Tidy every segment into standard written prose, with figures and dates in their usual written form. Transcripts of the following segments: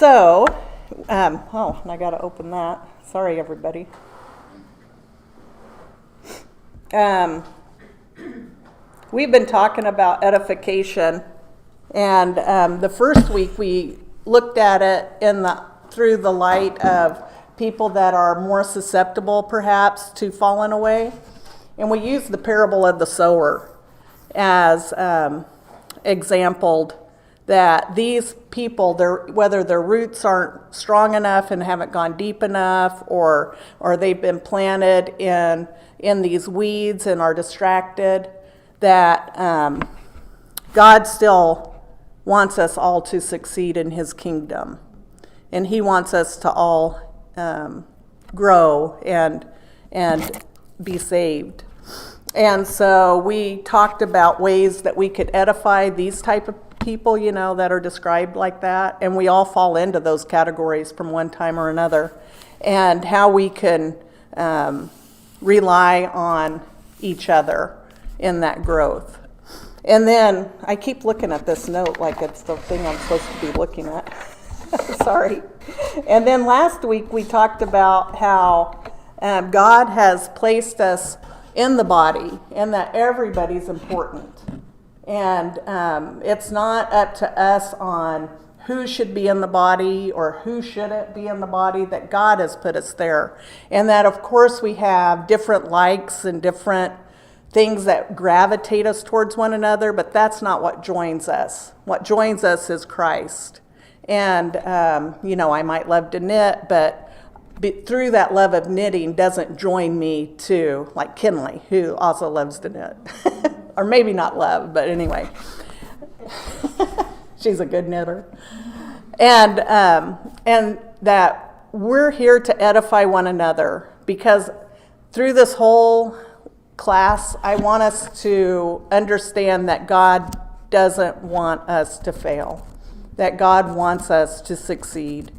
So, and I got to open that. Sorry, everybody. We've been talking about edification, and the first week we looked at it through the light of people that are more susceptible, perhaps, to falling away. And we used the parable of the sower as exampled, that these people, whether their roots aren't strong enough and haven't gone deep enough, or they've been planted in these weeds and are distracted, that God still wants us all to succeed in his kingdom. And he wants us to all grow and be saved. And so we talked about ways that we could edify these type of people, that are described like that. And we all fall into those categories from one time or another. And how we can rely on each other in that growth. And then I keep looking at this note like it's the thing I'm supposed to be looking at. Sorry. And then last week we talked about how God has placed us in the body and that everybody's important. And it's not up to us on who should be in the body or who shouldn't be in the body, that God has put us there. And that, of course, we have different likes and different things that gravitate us towards one another, but that's not what joins us. What joins us is Christ. And, I might love to knit, but through that love of knitting doesn't join me to, like Kinley, who also loves to knit. Or maybe not love, but anyway. She's a good knitter. And that we're here to edify one another, because through this whole class, I want us to understand that God doesn't want us to fail, that God wants us to succeed.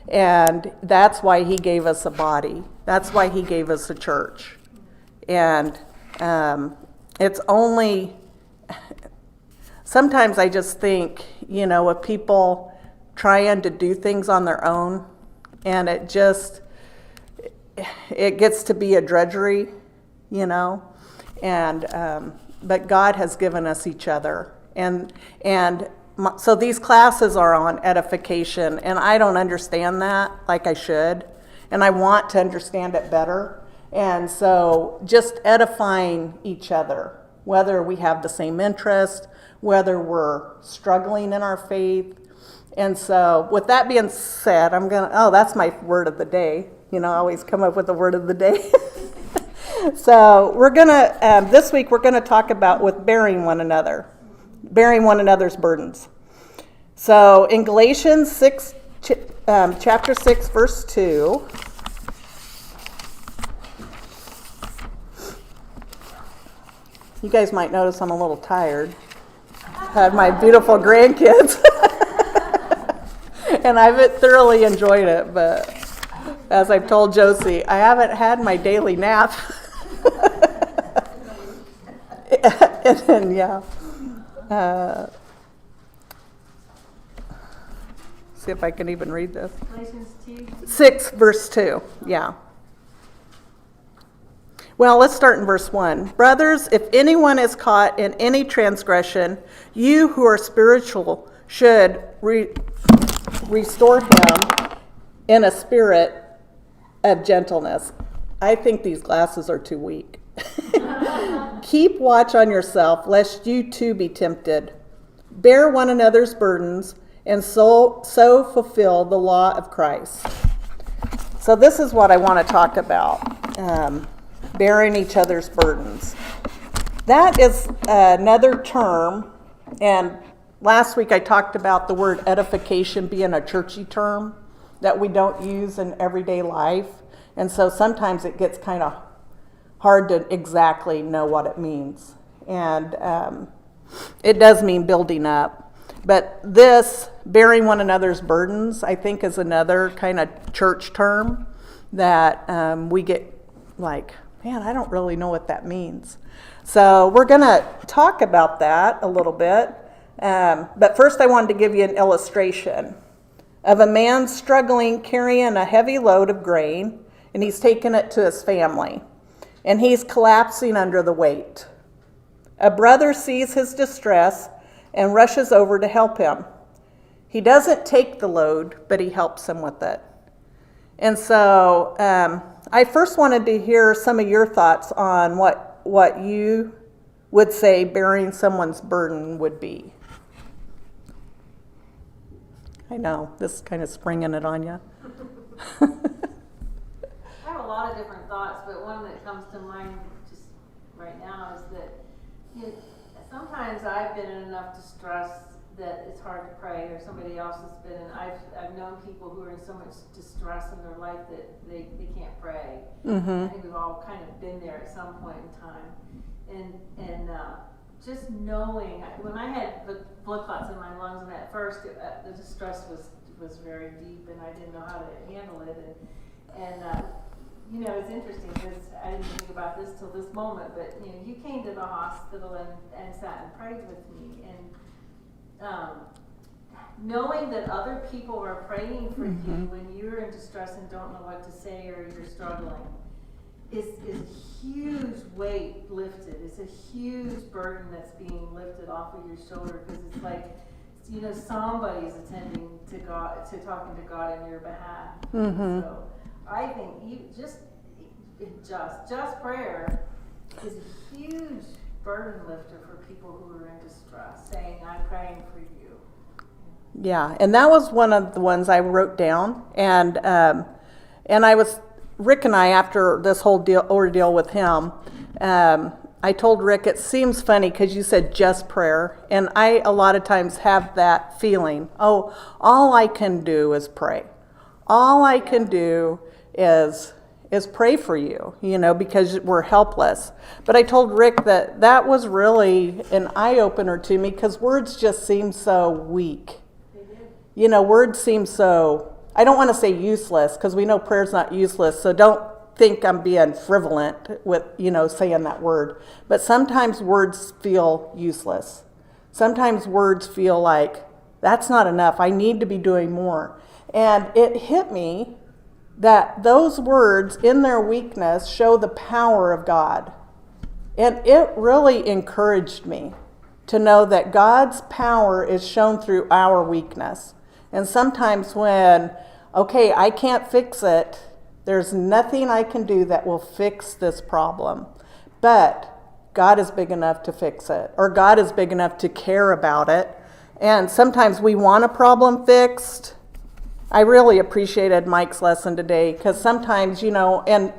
And that's why he gave us a body. That's why he gave us a church. And it's only, sometimes I just think, of people trying to do things on their own, and it gets to be a drudgery, and but God has given us each other. So these classes are on edification, and I don't understand that like I should, and I want to understand it better. And so just edifying each other, whether we have the same interest, whether we're struggling in our faith. And so with that being said, that's my word of the day. I always come up with the word of the day. So we're going to, this week we're going to talk about with bearing one another's burdens. So in Galatians 6, chapter 6, verse 2, you guys might notice I'm a little tired. I had my beautiful grandkids, and I've thoroughly enjoyed it, but as I've told Josie, I haven't had my daily nap. And then, see if I can even read this. Galatians 6, verse 2, yeah. Well, let's start in verse 1. Brothers, if anyone is caught in any transgression, you who are spiritual should restore him in a spirit of gentleness. I think these glasses are too weak. Keep watch on yourself, lest you too be tempted. Bear one another's burdens, and so fulfill the law of Christ. So this is what I want to talk about. Bearing each other's burdens. That is another term, and last week I talked about the word edification being a churchy term that we don't use in everyday life, and so sometimes it gets kind of hard to exactly know what it means. And it does mean building up. But this, bearing one another's burdens, I think is another kind of church term that we get like, man, I don't really know what that means. So we're going to talk about that a little bit. But first I wanted to give you an illustration of a man struggling carrying a heavy load of grain, and he's taking it to his family, and he's collapsing under the weight. A brother sees his distress and rushes over to help him. He doesn't take the load, but he helps him with it. And so I first wanted to hear some of your thoughts on what you would say bearing someone's burden would be. I know, this is kind of springing it on you. I have a lot of different thoughts, but one that comes to mind just right now is that sometimes I've been in enough distress that it's hard to pray, or somebody else has been, and I've known people who are in so much distress in their life that they can't pray. Mm-hmm. I think we've all kind of been there at some point in time. And just knowing, when I had the blood clots in my lungs, and at first the distress was very deep, and I didn't know how to handle it. And it's interesting because I didn't think about this till this moment, but you came to the hospital and sat and prayed with me, and knowing that other people are praying for mm-hmm. you when you're in distress and don't know what to say or you're struggling is a huge weight lifted. It's a huge burden that's being lifted off of your shoulder, because it's like, somebody's attending to God, to talking to God on your behalf. Mm-hmm. So I think just prayer is a huge burden lifter for people who are in distress, saying, I'm praying for you. Yeah, and that was one of the ones I wrote down, and I was, Rick and I, after this whole ordeal with him, I told Rick, it seems funny because you said just prayer, and I a lot of times have that feeling, all I can do is pray. All I can do is pray for you, because we're helpless. But I told Rick that was really an eye-opener to me, because words just seem so weak. Words seem so, I don't want to say useless, because we know prayer's not useless, so don't think I'm being frivolent with, saying that word. But sometimes words feel useless. Sometimes words feel like, that's not enough, I need to be doing more. And it hit me that those words in their weakness show the power of God. And it really encouraged me to know that God's power is shown through our weakness. And sometimes when, I can't fix it, there's nothing I can do that will fix this problem. But God is big enough to fix it, or God is big enough to care about it. And sometimes we want a problem fixed. I really appreciated Mike's lesson today, because sometimes, and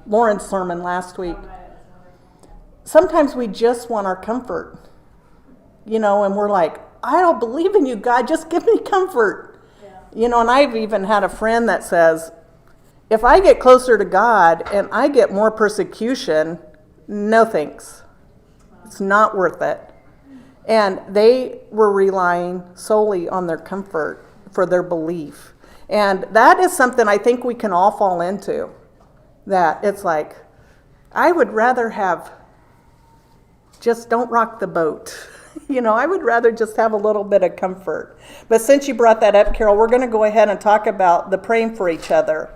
Lauren's sermon last week, sometimes we just want our comfort, and we're like, I don't believe in you, God, just give me comfort. Yeah. And I've even had a friend that says, if I get closer to God and I get more persecution, no thanks. It's not worth it. And they were relying solely on their comfort for their belief. And that is something I think we can all fall into. That it's like, I would rather have, just don't rock the boat. I would rather just have a little bit of comfort. But since you brought that up, Carol, we're going to go ahead and talk about the praying for each other.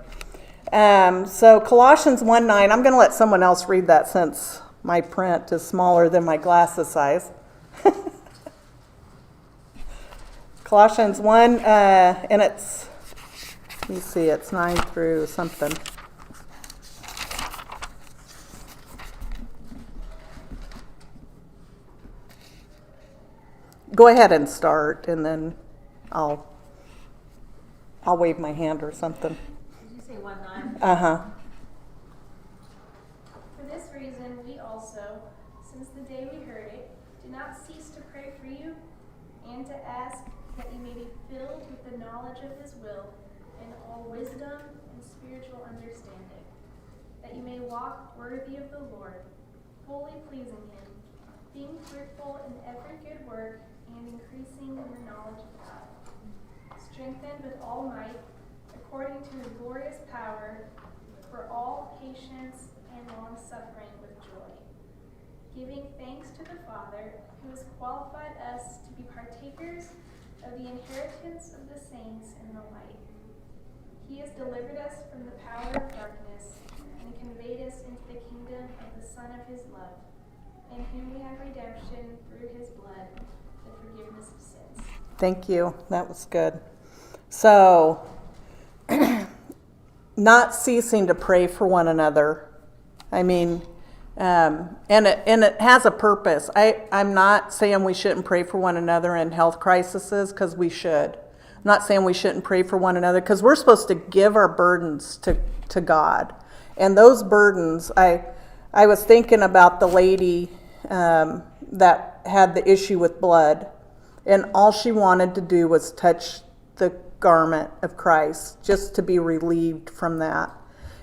So Colossians 1:9, I'm going to let someone else read that since my print is smaller than my glasses size. Colossians 1, and it's, let me see, it's 9 through something. Go ahead and start, and then I'll wave my hand or something. Did you say 1:9? Uh-huh. For this reason, we also, since the day we heard it, do not cease to pray for you and to ask that you may be filled with the knowledge of his will and all wisdom and spiritual understanding, that you may walk worthy of the Lord, fully pleasing him, being fruitful in every good work and increasing in the knowledge of God, strengthened with all might, according to his glorious power, for all patience and long-suffering with joy, giving thanks to the Father, who has qualified us to be partakers of the inheritance of the saints in the light. He has delivered us from the power of darkness and conveyed us into the kingdom of the Son of his love, in whom we have redemption through his blood, the forgiveness of sins. Thank you. That was good. So, not ceasing to pray for one another. I mean, and it has a purpose. I'm not saying we shouldn't pray for one another in health crises, because we should. I'm not saying we shouldn't pray for one another, because we're supposed to give our burdens to God. And those burdens, I was thinking about the lady that had the issue with blood, and all she wanted to do was touch the garment of Christ, just to be relieved from that.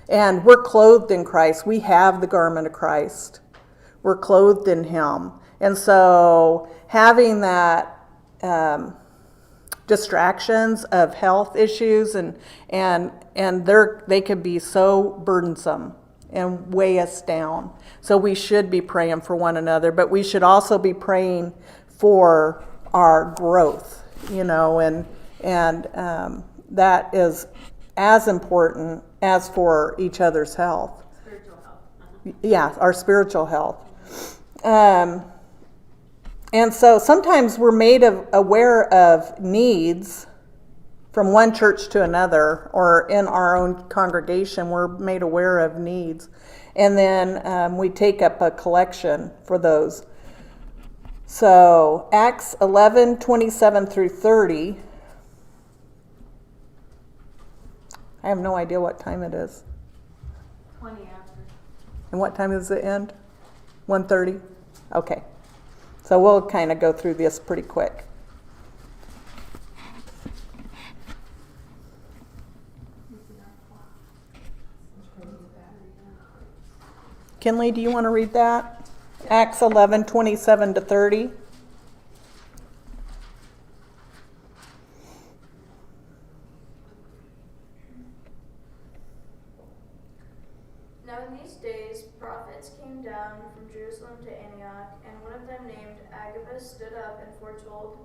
And we're clothed in Christ. We have the garment of Christ. We're clothed in him. And so having that distractions of health issues and they could be so burdensome and weigh us down. So we should be praying for one another, but we should also be praying for our growth, and that is as important as for each other's health. Spiritual health. Yeah, our spiritual health. And so sometimes we're made aware of needs from one church to another, or in our own congregation, we're made aware of needs. And then we take up a collection for those. So Acts 11:27 through 30. I have no idea what time it is. 20 after. And what time does it end? 1:30? Okay. So we'll kind of go through this pretty quick. Kinley, do you want to read that? Acts 11:27 to 30. Now in these days prophets came down from Jerusalem to Antioch, and one of them named Agabus stood up and foretold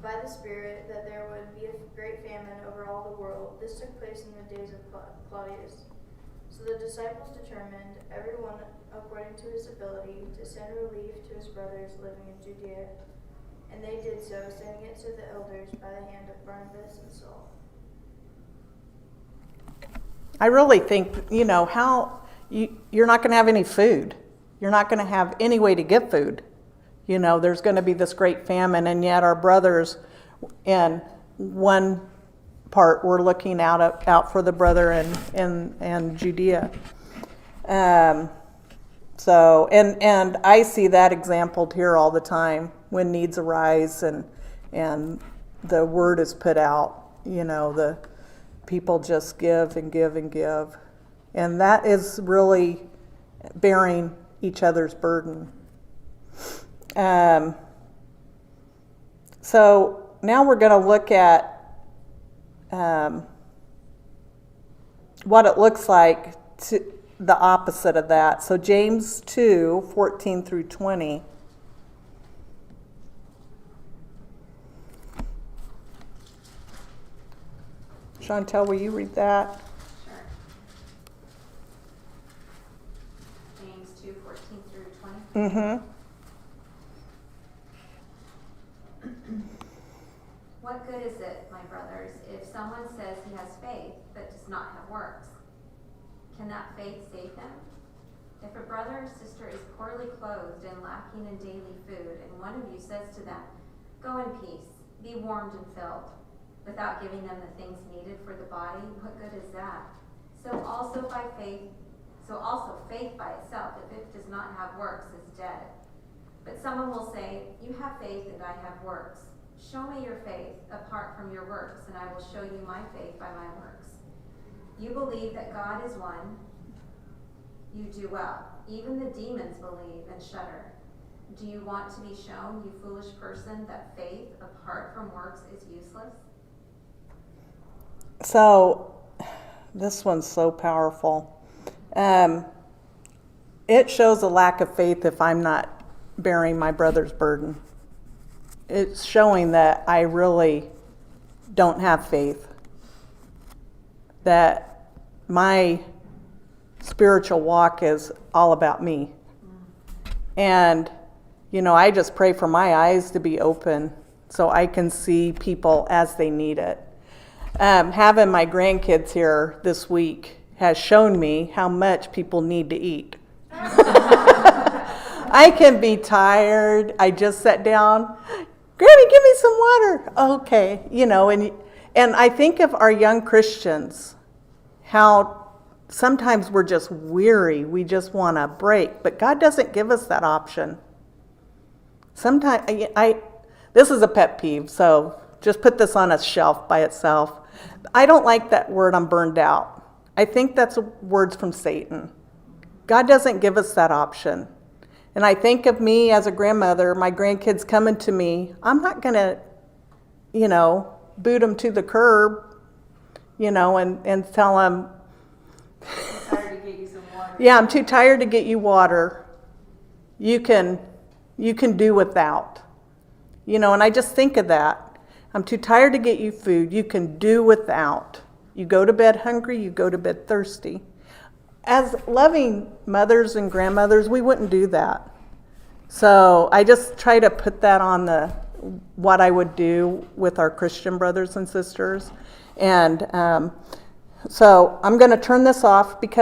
by the Spirit that there would be a great famine over all the world. This took place in the days of Claudius. So the disciples determined, everyone according to his ability, to send relief to his brothers living in Judea. And they did so, sending it to the elders by the hand of Barnabas and Saul. I really think, how you're not going to have any food. You're not going to have any way to get food. There's going to be this great famine, and yet our brothers in one part were looking out for the brother in Judea. So I see that exampled here all the time when needs arise and the word is put out. The people just give and give and give, and that is really bearing each other's burden. So now we're going to look at what it looks like to the opposite of that. So James 2:14 through 20. Chantel, will you read that? Sure. James 2:14 through 20. Mm-hmm. What good is it, my brothers, if someone says he has faith but does not have works? Can that faith save him? If a brother or sister is poorly clothed and lacking in daily food, and one of you says to them, "Go in peace, be warmed and filled," without giving them the things needed for the body, what good is that? So also faith by itself, if it does not have works, is dead. But someone will say, "You have faith and I have works. Show me your faith apart from your works, and I will show you my faith by my works. You believe that God is one. You do well. Even the demons believe and shudder. Do you want to be shown, you foolish person, that faith apart from works is useless?" So this one's so powerful. It shows a lack of faith if I'm not bearing my brother's burden. it's showing that I really don't have faith. That my spiritual walk is all about me. And, I just pray for my eyes to be open so I can see people as they need it. Having my grandkids here this week has shown me how much people need to eat. I can be tired. I just sat down. Granny, give me some water. Okay, and I think of our young Christians, how sometimes we're just weary. We just want a break, but God doesn't give us that option. Sometimes this is a pet peeve, so just put this on a shelf by itself. I don't like that word, I'm burned out. I think that's words from Satan. God doesn't give us that option. And I think of me as a grandmother, my grandkids coming to me, I'm not going to, boot them to the curb, and tell them, Tired to get you some water. yeah, I'm too tired to get you water. You can do without. And I just think of that. I'm too tired to get you food. You can do without. You go to bed hungry, you go to bed thirsty. As loving mothers and grandmothers, we wouldn't do that. So I just try to put that on what I would do with our Christian brothers and sisters. And so I'm going to turn this off because